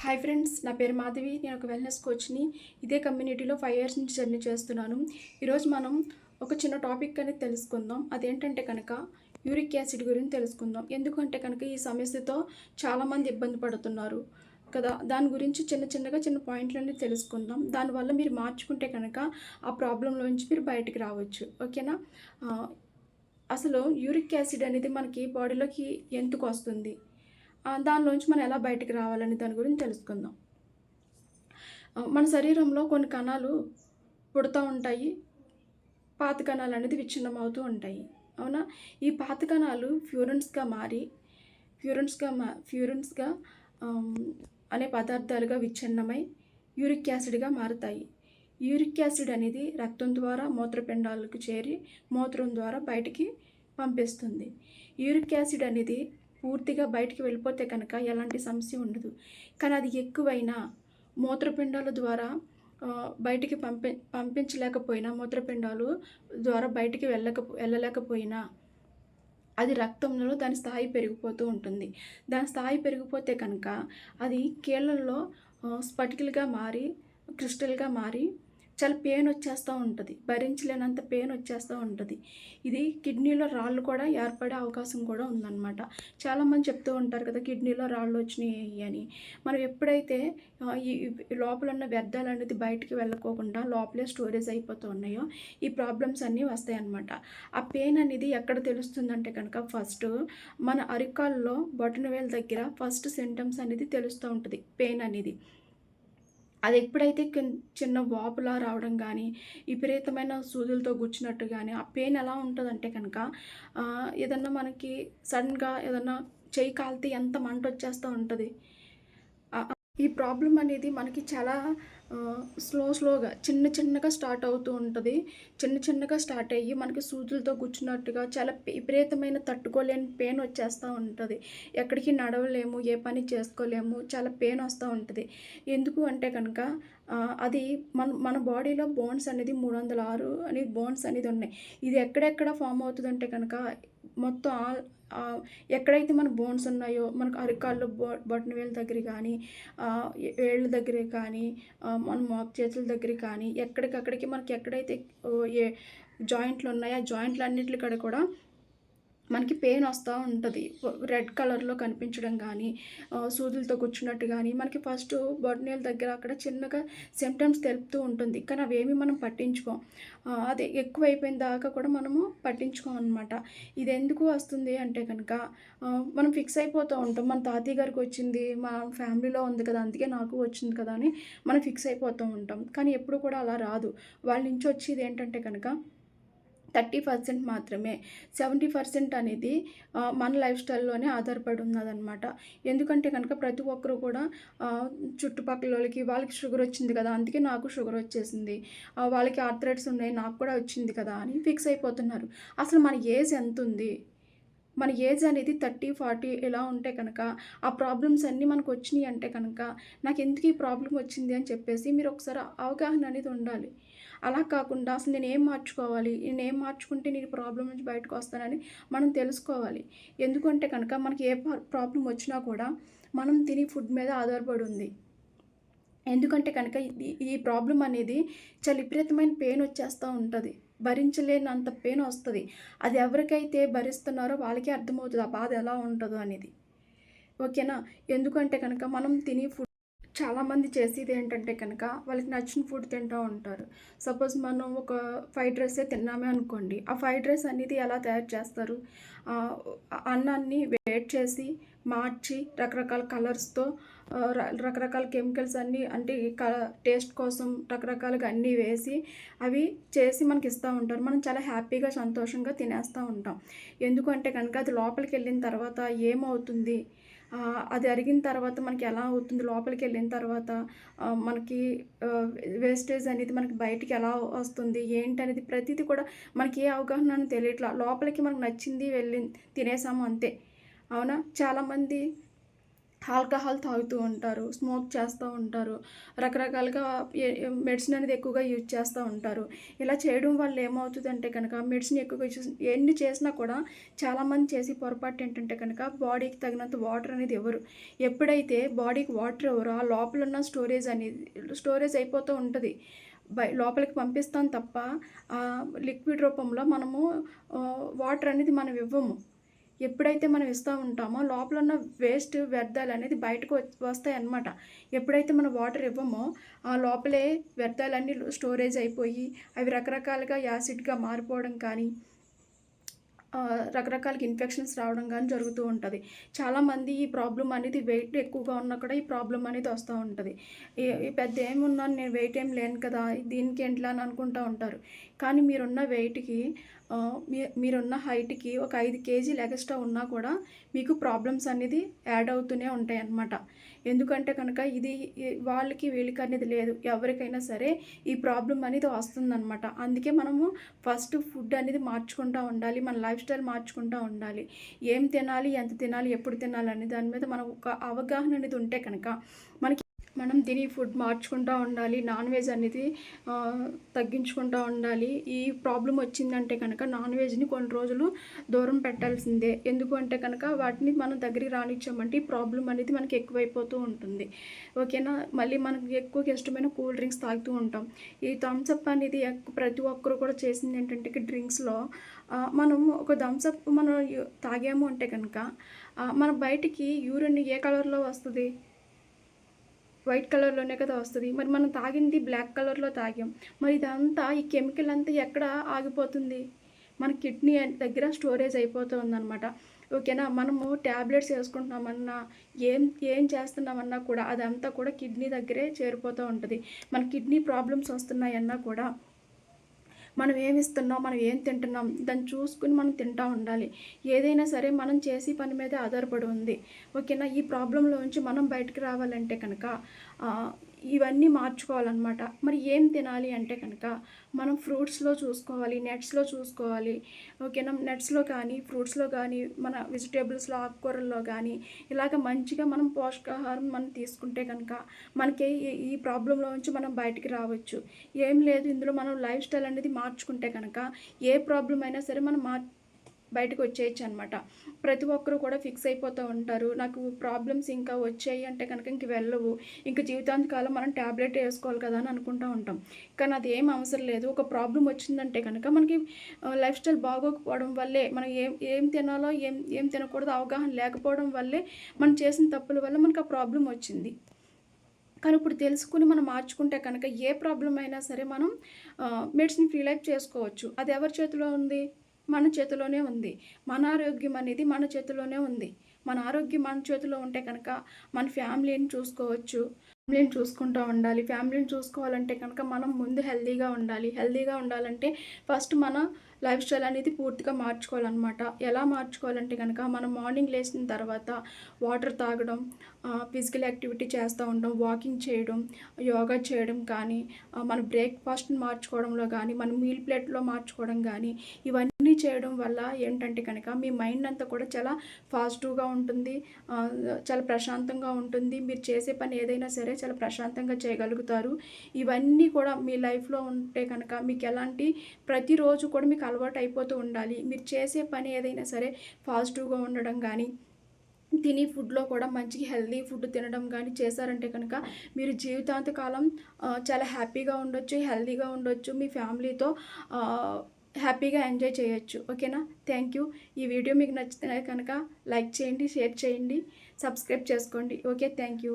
Hi friends, నా పేరు మాధవి. నేను ఒక వెల్నెస్ కోచ్ని. ఇదే కమ్యూనిటీలో 5 ఇయర్స్ నుంచి జర్నీ చేస్తున్నాను. ఈరోజు మనం ఒక చిన్న టాపిక్ అనేది తెలుసుకుందాం. అదేంటంటే కనుక యూరిక్ యాసిడ్ గురించి తెలుసుకుందాం. ఎందుకంటే కనుక ఈ సమస్యతో చాలామంది ఇబ్బంది పడుతున్నారు కదా. దాని గురించి చిన్న పాయింట్లన్నీ తెలుసుకుందాం. దానివల్ల మీరు మార్చుకుంటే కనుక ఆ ప్రాబ్లంలోంచి మీరు బయటికి రావచ్చు. ఓకేనా? అసలు యూరిక్ యాసిడ్ అనేది మనకి బాడీలోకి ఎందుకు వస్తుంది, దానిలోంచి మనం ఎలా బయటికి రావాలని దాని గురించి తెలుసుకుందాం. మన శరీరంలో కొన్ని కణాలు పుడుతూ ఉంటాయి, పాత కణాలు అనేది విచ్ఛిన్నం అవుతూ ఉంటాయి. అవునా? ఈ పాత కణాలు ఫ్యూరన్స్గా అనే పదార్థాలుగా విచ్ఛిన్నమై యూరిక్ యాసిడ్గా మారుతాయి. యూరిక్ యాసిడ్ అనేది రక్తం ద్వారా మూత్రపిండాలకు చేరి మూత్రం ద్వారా బయటికి పంపిస్తుంది. యూరిక్ యాసిడ్ అనేది పూర్తిగా బయటికి వెళ్ళిపోతే కనుక ఎలాంటి సమస్య ఉండదు. కానీ అది ఎక్కువైనా మూత్రపిండాల ద్వారా బయటికి పంపించలేకపోయినా, మూత్రపిండాలు ద్వారా బయటికి వెళ్ళలేకపోయినా అది రక్తంలో దాని స్థాయి పెరిగిపోతూ ఉంటుంది. దాని స్థాయి పెరిగిపోతే కనుక అది కీళ్ళల్లో స్ఫటికలుగా మారి, క్రిస్టల్గా మారి చాలా పెయిన్ వచ్చేస్తూ ఉంటుంది. భరించలేనంత పెయిన్ వచ్చేస్తూ ఉంటుంది. ఇది కిడ్నీలో రాళ్ళు కూడా ఏర్పడే అవకాశం కూడా ఉందన్నమాట. చాలామంది చెప్తూ ఉంటారు కదా, కిడ్నీలో రాళ్ళు వచ్చినాయి అని. మనం ఎప్పుడైతే ఈ లోపల ఉన్న వ్యర్థాలు అనేది బయటికి వెళ్ళకోకుండా లోపలే స్టోరేజ్ అయిపోతూ ఉన్నాయో ఈ ప్రాబ్లమ్స్ అన్నీ వస్తాయన్నమాట. ఆ పెయిన్ అనేది ఎక్కడ తెలుస్తుందంటే కనుక ఫస్ట్ మన అరికాల్లో బొటనవేలు దగ్గర ఫస్ట్ సింటమ్స్ అనేది తెలుస్తూ ఉంటుంది. పెయిన్ అనేది అది ఎప్పుడైతే చిన్న వాపులా రావడం కానీ, విపరీతమైన సూదులతో గుచ్చినట్టు కానీ, ఆ పెయిన్ ఎలా ఉంటుందంటే కనుక ఏదన్నా మనకి సడన్గా ఏదన్నా చెయ్యి కాలితే ఎంత మంట వచ్చేస్తూ ఉంటుంది. ఈ ప్రాబ్లం అనేది మనకి చాలా స్లోగా చిన్నగా స్టార్ట్ అవుతూ ఉంటుంది. చిన్నగా స్టార్ట్ అయ్యి మనకి సూదులతో గుచ్చినట్టుగా చాలా విపరీతమైన తట్టుకోలేని పెయిన్ వచ్చేస్తూ ఉంటుంది. ఎక్కడికి నడవలేము, ఏ పని చేసుకోలేము, చాలా పెయిన్ వస్తూ ఉంటుంది. ఎందుకు అంటే కనుక అది మన బాడీలో బోన్స్ అనేది 306 అని బోన్స్ అనేది ఉన్నాయి. ఇది ఎక్కడెక్కడ ఫామ్ అవుతుందంటే కనుక మొత్తం ఎక్కడైతే మన బోన్స్ ఉన్నాయో మనకు అరికాళ్ళు బొటనవేలు దగ్గర కానీ, వేళ్ళ దగ్గర కానీ, మన మోకాళ్ళ చేతుల దగ్గర కానీ ఎక్కడికక్కడికి మనకి ఎక్కడైతే ఏ జాయింట్లు ఉన్నాయో ఆ జాయింట్లు అన్నింటి కాడ కూడా మనకి పెయిన్ వస్తూ ఉంటుంది. రెడ్ కలర్లో కనిపించడం కానీ, సూదులతో కూర్చున్నట్టు కానీ, మనకి ఫస్ట్ బొటనవేలు దగ్గర అక్కడ చిన్నగా సిమ్టమ్స్ తెలుపుతూ ఉంటుంది. కానీ అవేమీ మనం పట్టించుకోం. అది ఎక్కువైపోయిన దాకా కూడా మనము పట్టించుకోం అనమాట. ఇది ఎందుకు వస్తుంది అంటే కనుక మనం ఫిక్స్ అయిపోతూ ఉంటాం. మన తాతయ్య గారికి వచ్చింది, మా ఫ్యామిలీలో ఉంది కదా, అందుకే నాకు వచ్చింది కదా అని మనం ఫిక్స్ అయిపోతూ ఉంటాం. కానీ ఎప్పుడు కూడా అలా రాదు. వాళ్ళ నుంచి వచ్చేది ఏంటంటే కనుక 30% మాత్రమే. 70% అనేది మన లైఫ్ స్టైల్లోనే ఆధారపడి ఉన్నదనమాట. ఎందుకంటే కనుక ప్రతి ఒక్కరు కూడా చుట్టుపక్కల వాళ్ళకి షుగర్ వచ్చింది కదా, అందుకే నాకు షుగర్ వచ్చేసింది, వాళ్ళకి ఆర్థరైటిస్ ఉన్నాయి నాకు కూడా వచ్చింది కదా అని ఫిక్స్ అయిపోతున్నారు. అసలు మన ఏజ్ ఎంత ఉంది? మన ఏజ్ అనేది 30, 40 ఇలా ఉంటే కనుక ఆ ప్రాబ్లమ్స్ అన్నీ మనకు వచ్చినాయి అంటే కనుక నాకు ఎందుకు ఈ ప్రాబ్లం వచ్చింది అని చెప్పేసి మీరు ఒకసారి అవగాహన అనేది ఉండాలి. అలా కాకుండా అసలు నేనేం మార్చుకోవాలి, నేనేం మార్చుకుంటే నేను ప్రాబ్లం నుంచి బయటకు వస్తానని మనం తెలుసుకోవాలి. ఎందుకంటే కనుక మనకి ఏ ప్రాబ్లం వచ్చినా కూడా మనం తినే ఫుడ్ మీద ఆధారపడి ఉంది. ఎందుకంటే కనుక ఈ ప్రాబ్లం అనేది చాలా విపరీతమైన పెయిన్ వచ్చేస్తూ ఉంటుంది. భరించలేనంత పెయిన్ వస్తుంది. అది ఎవరికైతే భరిస్తున్నారో వాళ్ళకే అర్థమవుతుంది ఆ బాధ ఎలా ఉంటుందో అనేది. ఓకేనా? ఎందుకంటే కనుక మనం తినే ఫుడ్ చాలామంది చేసేది ఏంటంటే కనుక వాళ్ళకి నచ్చిన ఫుడ్ తింటూ ఉంటారు. సపోజ్ మనం ఒక ఫ్రైడ్ రైసే తిన్నామే అనుకోండి, ఆ ఫ్రైడ్ రైస్ అనేది ఎలా తయారు చేస్తారు? అన్నాన్ని వేడి చేసి మార్చి రకరకాల కలర్స్తో రకరకాల కెమికల్స్ అన్నీ అంటే టేస్ట్ కోసం రకరకాలుగా అన్నీ వేసి అవి చేసి మనకి ఇస్తూ ఉంటారు. మనం చాలా హ్యాపీగా సంతోషంగా తినేస్తూ ఉంటాం. ఎందుకంటే కనుక అది లోపలికి వెళ్ళిన తర్వాత ఏమవుతుంది, అది అరిగిన తర్వాత మనకి ఎలా అవుతుంది, లోపలికి వెళ్ళిన తర్వాత మనకి వేస్టేజ్ అనేది మనకి బయటికి ఎలా వస్తుంది ఏంటనేది ప్రతిదీ కూడా మనకి ఏ అవగాహన అని తెలియట్లా. లోపలికి మనకు నచ్చింది వెళ్ళి తినేసాము అంతే. అవునా? చాలామంది ఆల్కహాల్ తాగుతూ ఉంటారు, స్మోక్ చేస్తూ ఉంటారు, రకరకాలుగా మెడిసిన్ అనేది ఎక్కువగా యూజ్ చేస్తూ ఉంటారు. ఇలా చేయడం వల్ల ఏమవుతుందంటే కనుక మెడిసిన్ ఎక్కువగా యూజ్ ఎన్ని చేసినా కూడా చాలామంది చేసే పొరపాటు ఏంటంటే కనుక బాడీకి తగినంత వాటర్ అనేది ఇవ్వరు. ఎప్పుడైతే బాడీకి వాటర్ ఇవ్వరో ఆ లోపల ఉన్న స్టోరేజ్ అయిపోతూ ఉంటుంది. లోపలికి పంపిస్తాం తప్ప లిక్విడ్ రూపంలో మనము వాటర్ అనేది మనం ఇవ్వము. ఎప్పుడైతే మనం ఇస్తూ ఉంటామో లోపల ఉన్న వ్యర్థాలు అనేది బయటకు వస్తాయన్నమాట. ఎప్పుడైతే మనం వాటర్ ఇవ్వమో ఆ లోపలే వ్యర్థాలన్నీ స్టోరేజ్ అయిపోయి అవి రకరకాలుగా యాసిడ్గా మారిపోవడం కానీ రకరకాల ఇన్ఫెక్షన్స్ రావడం కానీ జరుగుతూ ఉంటుంది. చాలామంది ఈ ప్రాబ్లం అనేది వెయిట్ ఎక్కువగా ఉన్నా కూడా ఈ ప్రాబ్లం అనేది వస్తూ ఉంటుంది. ఈ పెద్ద ఏమున్నాను నేను వెయిట్ ఏం లేను కదా దీనికి ఏంట్లా అని అనుకుంటూ ఉంటారు. కానీ మీరున్న వెయిట్కి మీరున్న హైట్కి ఒక 5 కేజీలు ఎక్స్ట్రా ఉన్నా కూడా మీకు ప్రాబ్లమ్స్ అనేది యాడ్ అవుతూనే ఉంటాయి అన్నమాట. ఎందుకంటే కనుక ఇది వాళ్ళకి వీళ్ళకి అనేది లేదు, ఎవరికైనా సరే ఈ ప్రాబ్లం అనేది వస్తుందన్నమాట. అందుకే మనము ఫస్ట్ ఫుడ్ అనేది మార్చుకుంటూ ఉండాలి, మన లైఫ్ స్టైల్ మార్చుకుంటూ ఉండాలి. ఏం తినాలి, ఎంత తినాలి, ఎప్పుడు తినాలి అనే దాని మీద మనకు ఒక అవగాహన అనేది ఉంటే కనుక మనం తిని ఫుడ్ మార్చుకుంటూ ఉండాలి. నాన్ వెజ్ అనేది తగ్గించుకుంటూ ఉండాలి. ఈ ప్రాబ్లం వచ్చిందంటే కనుక నాన్ వెజ్ని కొన్ని రోజులు దూరం పెట్టాల్సిందే. ఎందుకు అంటే కనుక వాటిని మనం దగ్గరికి రానిచ్చామంటే ఈ ప్రాబ్లం అనేది మనకి ఎక్కువైపోతూ ఉంటుంది. ఓకేనా. మళ్ళీ మనకి ఎక్కువ ఇష్టమైన కూల్ డ్రింక్స్ తాగుతూ ఉంటాం. ఈ థమ్స్అప్ అనేది ప్రతి ఒక్కరు కూడా చేసింది ఏంటంటే డ్రింక్స్లో మనం ఒక థమ్స్అప్ మనం తాగాము అంటే కనుక మన బయటికి యూరిన్ ఏ కలర్లో వస్తుంది? వైట్ కలర్లోనే కదా వస్తుంది. మరి మనం తాగింది బ్లాక్ కలర్లో తాగాం. మరి ఇదంతా ఈ కెమికల్ అంతా ఎక్కడ ఆగిపోతుంది? మన కిడ్నీ దగ్గర స్టోరేజ్ అయిపోతుందన్నమాట. ఓకేనా. మనము ట్యాబ్లెట్స్ వేసుకుంటున్నామన్నా ఏం చేస్తున్నామన్నా కూడా అదంతా కూడా కిడ్నీ దగ్గరే చేరిపోతూ ఉంటుంది. మన కిడ్నీ ప్రాబ్లమ్స్ వస్తున్నాయన్నా కూడా మనం ఏమి ఇస్తున్నాం, మనం ఏం తింటున్నాం దాన్ని చూసుకుని మనం తింటూ ఉండాలి. ఏదైనా సరే మనం చేసే పని మీద ఆధారపడి ఉంది. ఓకేనా. ఈ ప్రాబ్లంలోంచి మనం బయటకు రావాలంటే కనుక ఇవన్నీ మార్చుకోవాలన్నమాట. మరి ఏం తినాలి అంటే కనుక మనం ఫ్రూట్స్లో చూసుకోవాలి, నట్స్లో చూసుకోవాలి. ఓకేనా. నట్స్లో కానీ ఫ్రూట్స్లో కానీ మన వెజిటేబుల్స్లో ఆకుకూరల్లో కానీ ఇలాగ మంచిగా మనం పోషకాహారం మనం తీసుకుంటే కనుక మనకి ఈ ప్రాబ్లంలో నుంచి మనం బయటికి రావచ్చు. ఏం లేదు, ఇందులో మనం లైఫ్ స్టైల్ అనేది మార్చుకుంటే కనుక ఏ ప్రాబ్లం అయినా సరే మనం బయటకు వచ్చేయచ్చు అనమాట. ప్రతి ఒక్కరు కూడా ఫిక్స్ అయిపోతూ ఉంటారు, నాకు ప్రాబ్లమ్స్ ఇంకా వచ్చాయి అంటే కనుక ఇంక వెళ్ళవు, ఇంక జీవితాంతకాలం మనం ట్యాబ్లెట్ వేసుకోవాలి కదా అని అనుకుంటూ ఉంటాం. కానీ అది ఏం అవసరం లేదు. ఒక ప్రాబ్లం వచ్చిందంటే కనుక మనకి లైఫ్ స్టైల్ బాగోకపోవడం వల్లే, మనం ఏం తినాలో ఏం తినకూడదు అవగాహన లేకపోవడం వల్లే, మనం చేసిన తప్పుల వల్ల మనకు ఆ ప్రాబ్లం వచ్చింది. కానీ ఇప్పుడు తెలుసుకుని మనం మార్చుకుంటే కనుక ఏ ప్రాబ్లం అయినా సరే మనం మెడిసిన్ ఫ్రీ లైఫ్ చేసుకోవచ్చు. అది ఎవరి చేతిలో ఉంది? మన చేతిలోనే ఉంది. మన ఆరోగ్యం అనేది మన చేతిలోనే ఉంది. మన ఆరోగ్యం మన చేతిలో ఉంటే కనుక మన ఫ్యామిలీని చూసుకోవచ్చు. ఫ్యామిలీని చూసుకుంటూ ఉండాలి. ఫ్యామిలీని చూసుకోవాలంటే కనుక మనం ముందు హెల్తీగా ఉండాలి. హెల్తీగా ఉండాలంటే ఫస్ట్ మన లైఫ్ స్టైల్ అనేది పూర్తిగా మార్చుకోవాలన్నమాట. ఎలా మార్చుకోవాలంటే కనుక మనం మార్నింగ్ లేచిన తర్వాత వాటర్ తాగడం, ఫిజికల్ యాక్టివిటీ చేస్తూ ఉండడం, వాకింగ్ చేయడం, యోగా చేయడం కానీ, మన బ్రేక్ఫాస్ట్ని మార్చుకోవడంలో కానీ, మన మీల్ ప్లేట్లో మార్చుకోవడం కానీ ఇవన్నీ చేయడం వల్ల ఏంటంటే కనుక మీ మైండ్ అంతా కూడా చాలా పాజిటివ్గా ఉంటుంది, చాలా ప్రశాంతంగా ఉంటుంది. మీరు చేసే పని ఏదైనా సరే చాలా ప్రశాంతంగా చేయగలుగుతారు. ఇవన్నీ కూడా మీ లైఫ్లో ఉంటే కనుక మీకు ఎలాంటి ప్రతిరోజు కూడా మీకు అలవాటు అయిపోతూ ఉండాలి. మీరు చేసే పని ఏదైనా సరే పాజిటివ్గా ఉండడం కానీ, తిని ఫుడ్లో కూడా మంచిగా హెల్తీ ఫుడ్ తినడం కానీ చేశారంటే కనుక మీరు జీవితాంతకాలం చాలా హ్యాపీగా ఉండొచ్చు, హెల్తీగా ఉండొచ్చు, మీ ఫ్యామిలీతో హ్యాపీగా ఎంజాయ్ చేయొచ్చు. ఓకేనా. Thank you. ఈ వీడియో మీకు నచ్చితే కనుక లైక్ చేయండి, షేర్ చేయండి, సబ్స్క్రైబ్ చేసుకోండి. ఓకే. Thank you.